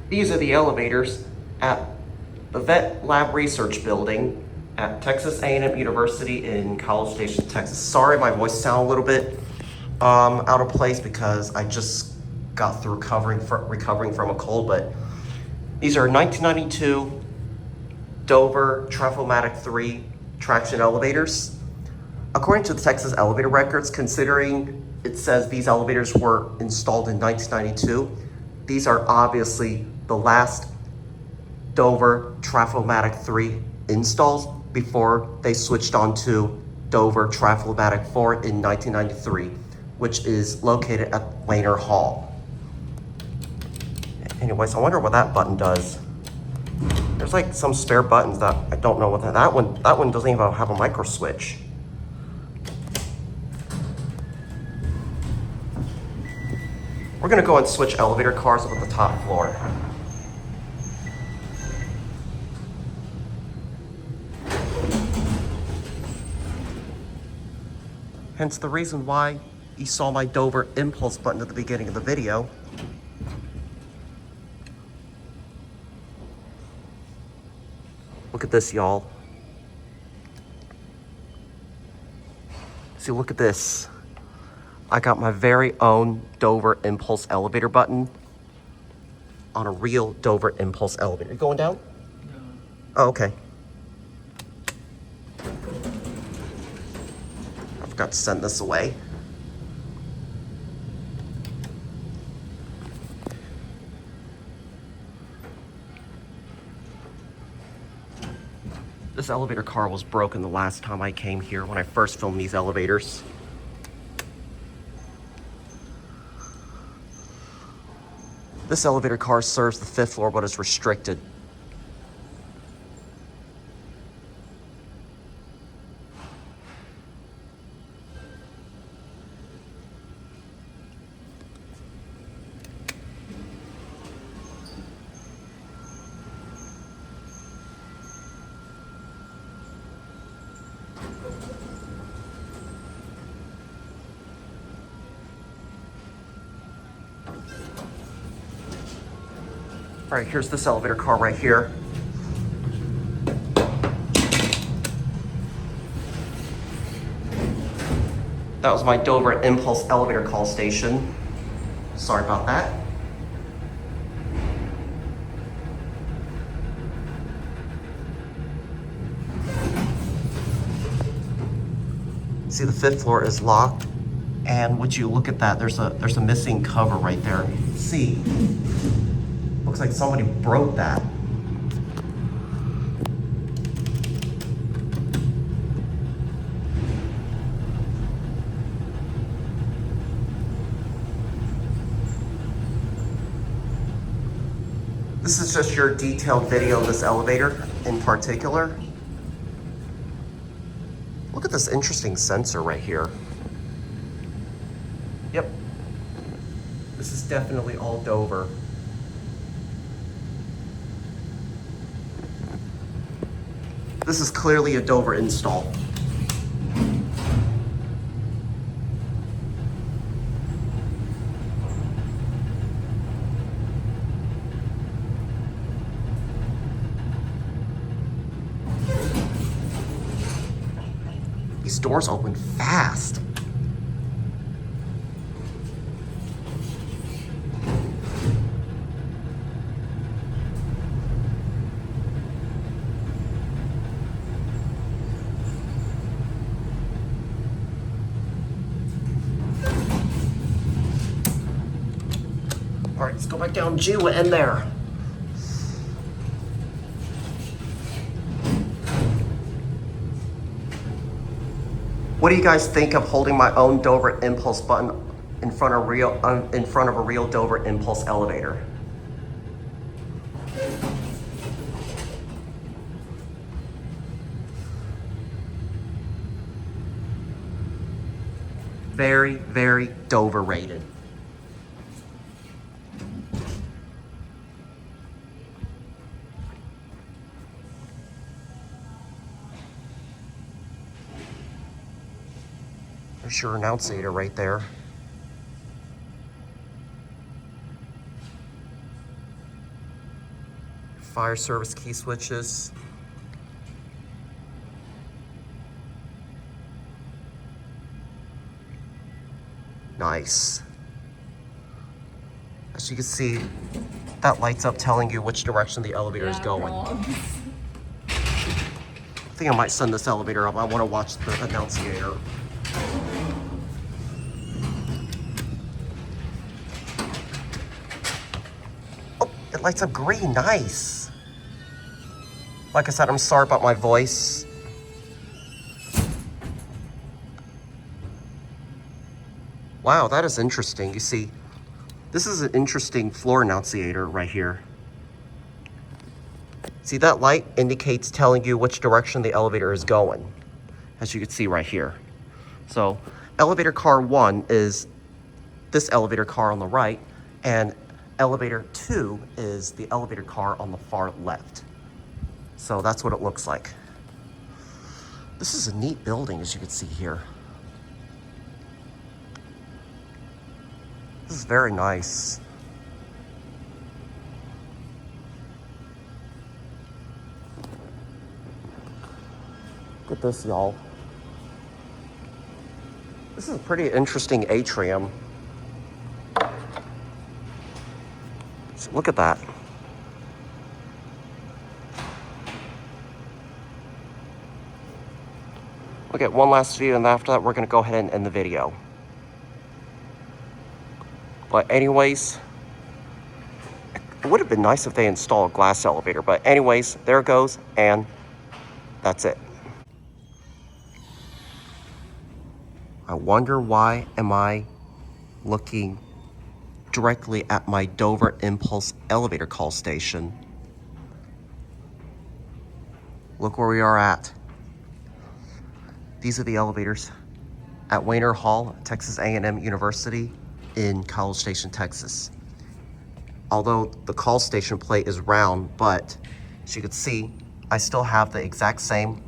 These are the elevators at the Veterinary Research Building at Texas A&M University in College Station, Texas. Sorry, my voice sounds a little bit out of place because I just got through recovering from a cold, but these are 1992 Dover Traflomatic III traction elevators. According to the Texas elevator records, considering it says these elevators were installed in 1992, these are obviously the last Dover Traflomatic III installs before they switched on to Dover Traflomatic IV in 1993, which is located at Wehner Hall. Anyways, I wonder what that button does. There's like some spare buttons that I don't know what that one doesn't even have a micro switch. We're gonna go and switch elevator cars up at the top floor. Hence the reason why you saw my Dover impulse button at the beginning of the video. Look at this, y'all. See, look at this. I got my very own Dover impulse elevator button on a real Dover impulse elevator. You going down? No. Oh, okay. I forgot to send this away. This elevator car was broken the last time I came here when I first filmed these elevators. This elevator car serves the 5th floor, but is restricted. All right, here's this elevator car right here. That was my Dover impulse elevator call station. Sorry about that. See, the 5th floor is locked, and would you look at that? There's a missing cover right there. See. Looks like somebody broke that. This is just your detailed video of this elevator in particular. Look at this interesting sensor right here. Yep. This is definitely all Dover. This is clearly a Dover install. These doors open fast. All right, let's go back down Jew in there. What do you guys think of holding my own Dover impulse button in front of a real Dover impulse elevator? Very, very Dover rated. There's your annunciator right there. fire service key switches. Nice. As you can see, that lights up telling you which direction the elevator is going. I think I might send this elevator up. I want to watch the annunciator. Oh, it lights up green. Nice. Like I said, I'm sorry about my voice. Wow, that is interesting. You see, this is an interesting floor annunciator right here. See, that light indicates telling you which direction the elevator is going, as you can see right here. So, elevator car 1 is this elevator car on the right, and elevator 2 is the elevator car on the far left. So that's what it looks like. This is a neat building, as you can see here. This is very nice. Look at this, y'all. This is a pretty interesting atrium. So look at that. Look at one last view, and after that, we're gonna go ahead and end the video. But anyways, it would have been nice if they installed a glass elevator, but anyways, there it goes, and that's it. I wonder why am I looking directly at my Dover Impulse elevator call station. Look where we are at. These are the elevators at Wehner Hall, Texas A&M University in College Station, Texas. Although the call station plate is round, but as you can see, I still have the exact same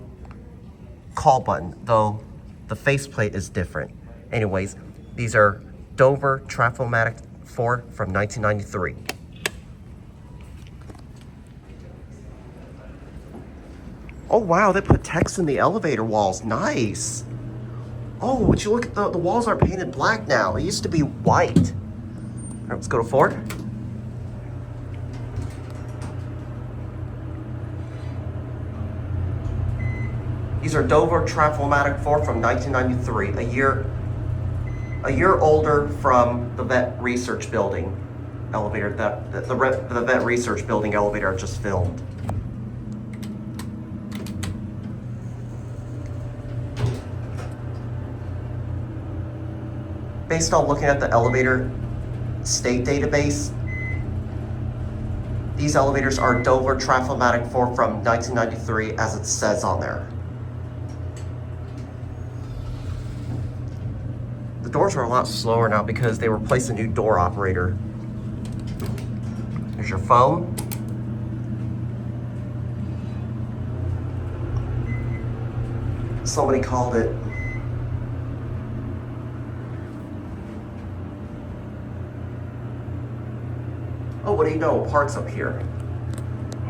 call button, though the faceplate is different. Anyways, these are Dover Traflomatic IV from 1993. Oh wow, they put text in the elevator walls. Nice. Oh, would you look at the walls are painted black now. It used to be white. All right, let's go to 4. These are Dover Traflomatic IV from 1993, a year older from the Vet Research Building elevator, the Vet Research Building elevator I just filmed. Based on looking at the elevator state database, these elevators are Dover Traflomatic IV from 1993, as it says on there. The doors are a lot slower now because they replaced a new door operator. There's your phone. Somebody called it. Oh, what do you know? Parts up here.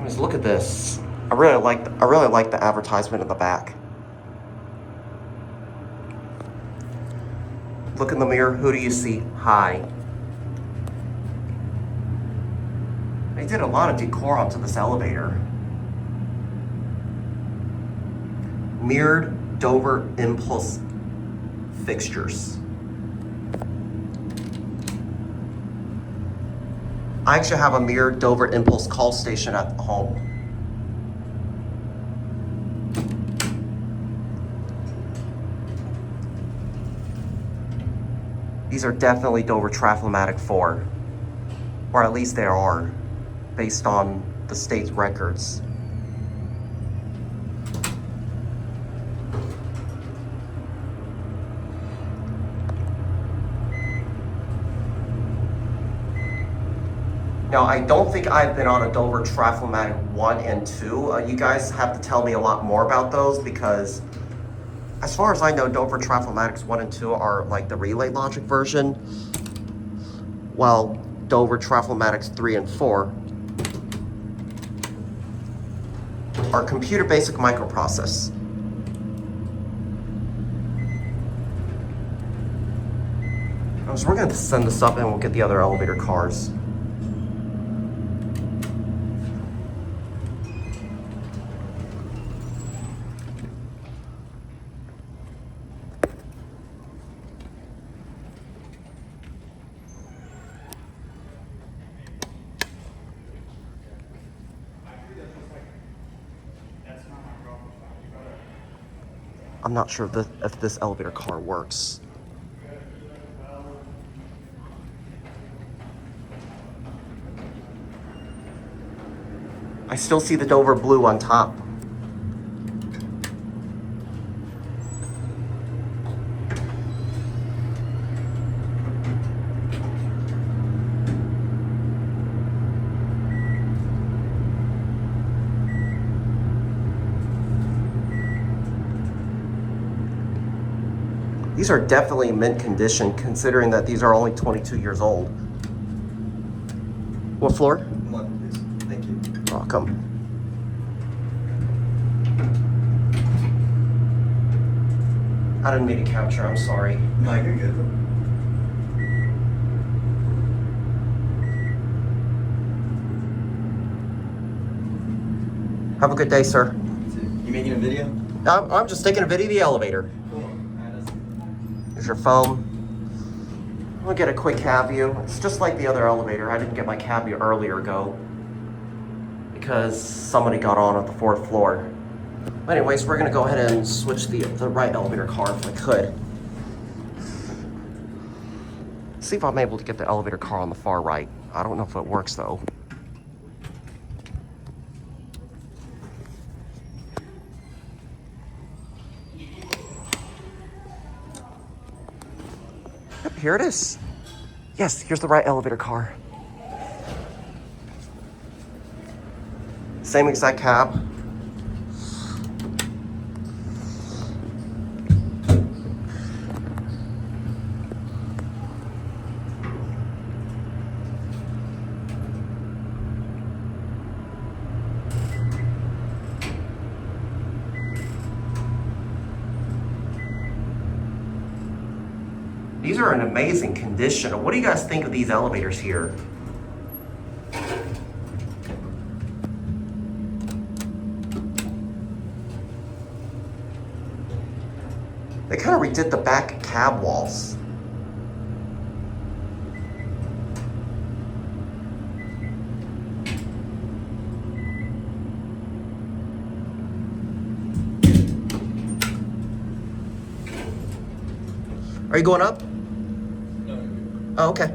Just look at this. I really like the advertisement in the back. Look in the mirror. Who do you see? Hi. They did a lot of decor onto this elevator. Mirrored Dover Impulse fixtures. I actually have a mirrored Dover Impulse call station at home. These are definitely Dover Traflomatic IV, or at least they are, based on the state's records. Now, I don't think I've been on a Dover Traflomatic I and II. You guys have to tell me a lot more about those because as far as I know, Dover Traflomatics I and II are like the relay logic version, while Dover Traflomatics III and IV our computer basic microprocessor. So we're gonna send this up and we'll get the other elevator cars. I'm not sure if this elevator car works. I still see the Dover blue on top. These are definitely mint condition, considering that these are only 22 years old. What floor? One, please. Thank you. Welcome. I didn't mean to capture, I'm sorry. No, you're good. Have a good day, sir. You making a video? I'm just taking a video of the elevator. Cool. Here's your phone. I'm gonna get a quick cab view. It's just like the other elevator. I didn't get my cab view earlier ago because somebody got on at the 4th floor. Anyways, we're gonna go ahead and switch the right elevator car if I could. See if I'm able to get the elevator car on the far right. I don't know if it works though. Yep, here it is. Yes, here's the right elevator car. Same exact cab. These are in amazing condition. What do you guys think of these elevators here? They kind of redid the back cab walls. Are you going up? Oh, okay.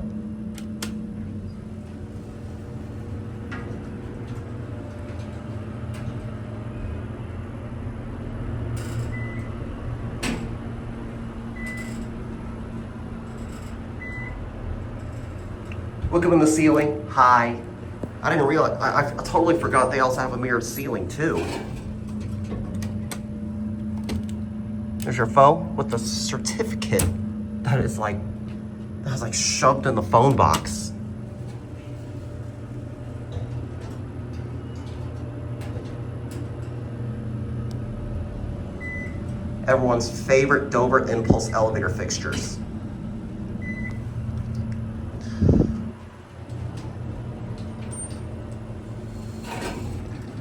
Look up in the ceiling. Hi. I didn't realize, I totally forgot they also have a mirrored ceiling too. There's your phone with the certificate that is like, that was like shoved in the phone box. Everyone's favorite Dover Impulse elevator fixtures.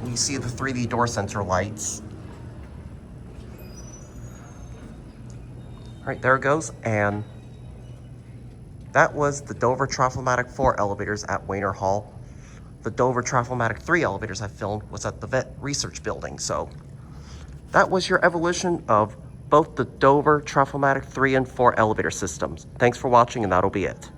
You see the 3D door sensor lights. All right, there it goes. And that was the Dover Traflomatic IV elevators at Wehner Hall. The Dover Traflomatic III elevators I filmed was at the Vet Research Building. So that was your evolution of both the Dover Traflomatic III and IV elevator systems. Thanks for watching, and that'll be it.